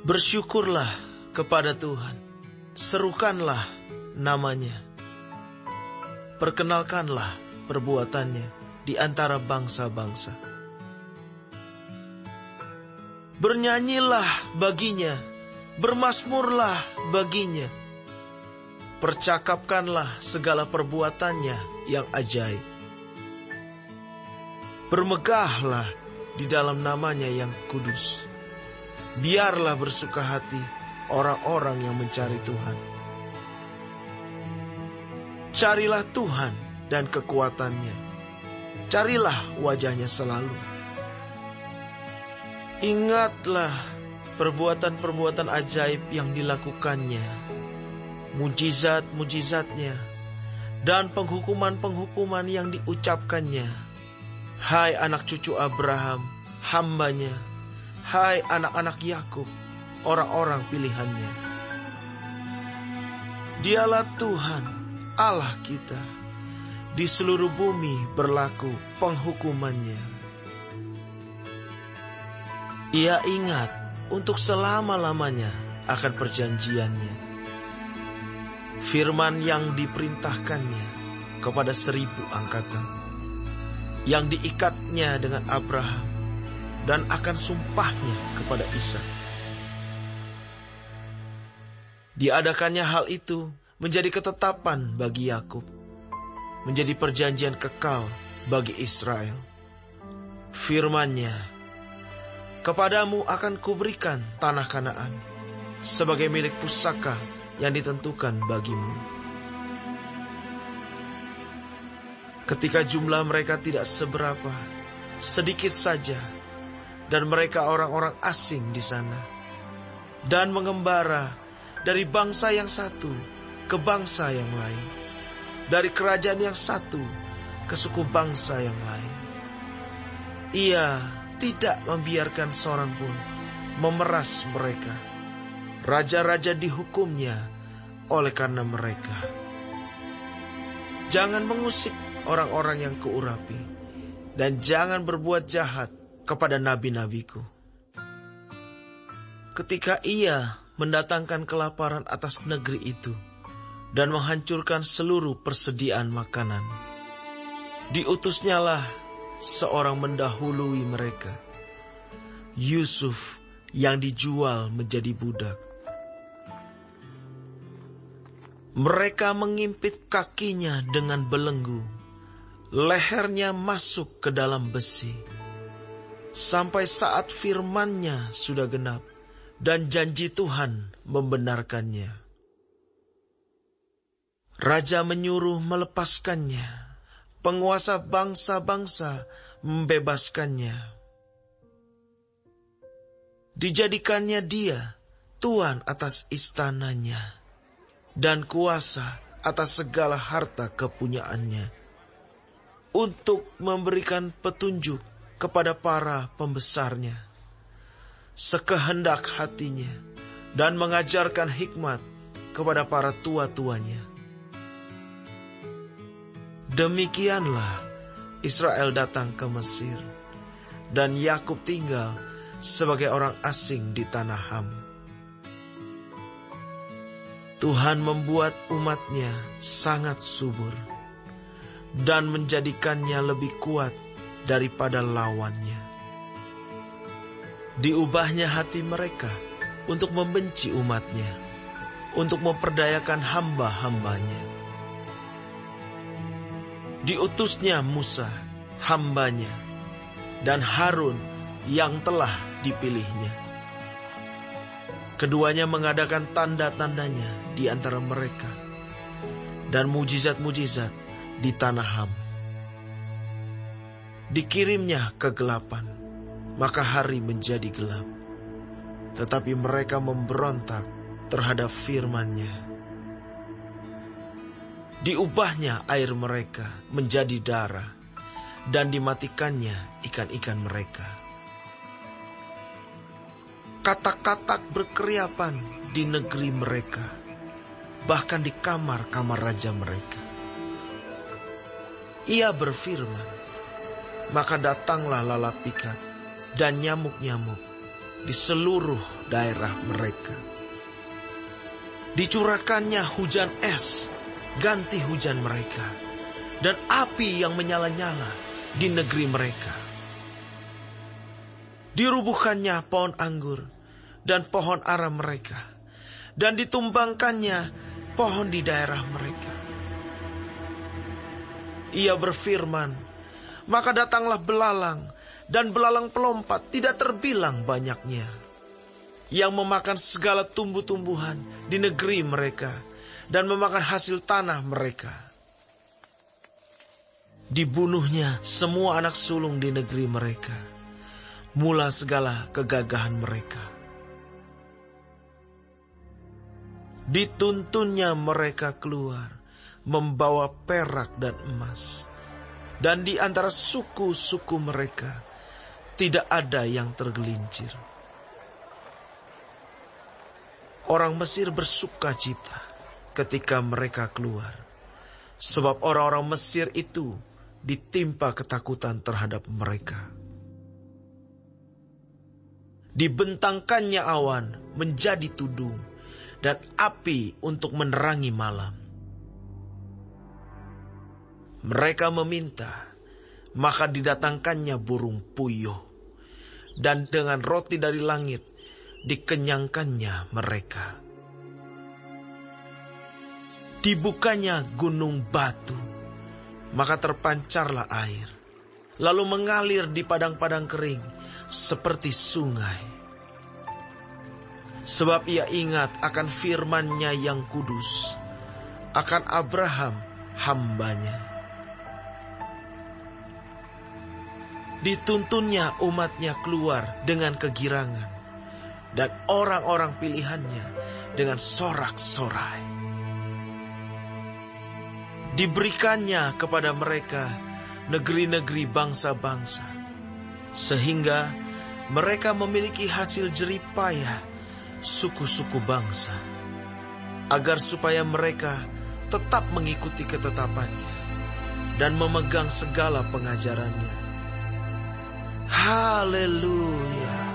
Bersyukurlah kepada Tuhan, serukanlah namanya, perkenalkanlah perbuatannya di antara bangsa-bangsa. Bernyanyilah baginya, bermazmurlah baginya, percakapkanlah segala perbuatannya yang ajaib. Bermegahlah di dalam namanya yang kudus. Biarlah bersuka hati orang-orang yang mencari Tuhan. Carilah Tuhan dan kekuatannya. Carilah wajahnya selalu. Ingatlah perbuatan-perbuatan ajaib yang dilakukannya, mujizat-mujizatnya, dan penghukuman-penghukuman yang diucapkannya. Hai anak cucu Abraham, hambanya. Hai anak-anak Yakub, orang-orang pilihannya. Dialah Tuhan, Allah kita. Di seluruh bumi berlaku penghukumannya. Ia ingat untuk selama-lamanya akan perjanjiannya. Firman yang diperintahkannya kepada 1000 angkatan, yang diikatnya dengan Abraham, dan akan sumpahnya kepada Ishak. Diadakannya hal itu menjadi ketetapan bagi Yakub, menjadi perjanjian kekal bagi Israel. Firman-Nya, kepadamu akan kuberikan tanah Kanaan sebagai milik pusaka yang ditentukan bagimu. Ketika jumlah mereka tidak seberapa, sedikit saja, dan mereka orang-orang asing di sana, dan mengembara dari bangsa yang satu ke bangsa yang lain, dari kerajaan yang satu ke suku bangsa yang lain. Ia tidak membiarkan seorang pun memeras mereka. Raja-raja dihukumnya oleh karena mereka. Jangan mengusik orang-orang yang kuurapi, dan jangan berbuat jahat kepada nabi-nabiku. Ketika ia mendatangkan kelaparan atas negeri itu dan menghancurkan seluruh persediaan makanan, diutusnyalah seorang mendahului mereka, Yusuf yang dijual menjadi budak. Mereka mengimpit kakinya dengan belenggu, lehernya masuk ke dalam besi, sampai saat firman-Nya sudah genap dan janji Tuhan membenarkannya. Raja menyuruh melepaskannya, penguasa bangsa-bangsa membebaskannya. Dijadikannya dia tuan atas istananya dan kuasa atas segala harta kepunyaannya, untuk memberikan petunjuk kepada para pembesarnya, sekehendak hatinya, dan mengajarkan hikmat kepada para tua-tuanya. Demikianlah Israel datang ke Mesir, dan Yakub tinggal sebagai orang asing di tanah Ham. Tuhan membuat umat-Nya sangat subur, dan menjadikannya lebih kuat daripada lawannya. Diubahnya hati mereka untuk membenci umat-Nya, untuk memperdayakan hamba-hambanya. Diutusnya Musa, hambanya, dan Harun yang telah dipilihnya. Keduanya mengadakan tanda-tandanya di antara mereka, dan mujizat-mujizat di tanah Ham. Dikirimnya kegelapan, maka hari menjadi gelap. Tetapi mereka memberontak terhadap firman-Nya. Diubahnya air mereka menjadi darah, dan dimatikannya ikan-ikan mereka. Katak-katak berkeriapan di negeri mereka, bahkan di kamar-kamar raja mereka. Ia berfirman, maka datanglah lalat pikat dan nyamuk-nyamuk, di seluruh daerah mereka. Dicurahkannya hujan es ganti hujan mereka, dan api yang menyala-nyala di negeri mereka. Dirubuhkannya pohon anggur dan pohon ara mereka, dan ditumbangkannya pohon di daerah mereka. Ia berfirman, maka datanglah belalang, dan belalang pelompat tidak terbilang banyaknya, yang memakan segala tumbuh-tumbuhan di negeri mereka, dan memakan hasil tanah mereka. Dibunuhnya semua anak sulung di negeri mereka, mula segala kegagahan mereka. Dituntunnya mereka keluar, membawa perak dan emas, dan di antara suku-suku mereka tidak ada yang tergelincir. Orang Mesir bersuka cita ketika mereka keluar, sebab orang-orang Mesir itu ditimpa ketakutan terhadap mereka. Dibentangkannya awan menjadi tudung, dan api untuk menerangi malam. Mereka meminta, maka didatangkannya burung puyuh, dan dengan roti dari langit dikenyangkannya mereka. Dibukanya gunung batu, maka terpancarlah air, lalu mengalir di padang-padang kering seperti sungai. Sebab ia ingat akan firman-Nya yang kudus, akan Abraham hamba-Nya. Dituntunnya umat-Nya keluar dengan kegirangan, dan orang-orang pilihan-Nya dengan sorak-sorai. Diberikannya kepada mereka negeri-negeri bangsa-bangsa, sehingga mereka memiliki hasil jerih payah suku-suku bangsa, agar supaya mereka tetap mengikuti ketetapannya dan memegang segala pengajarannya. Haleluya!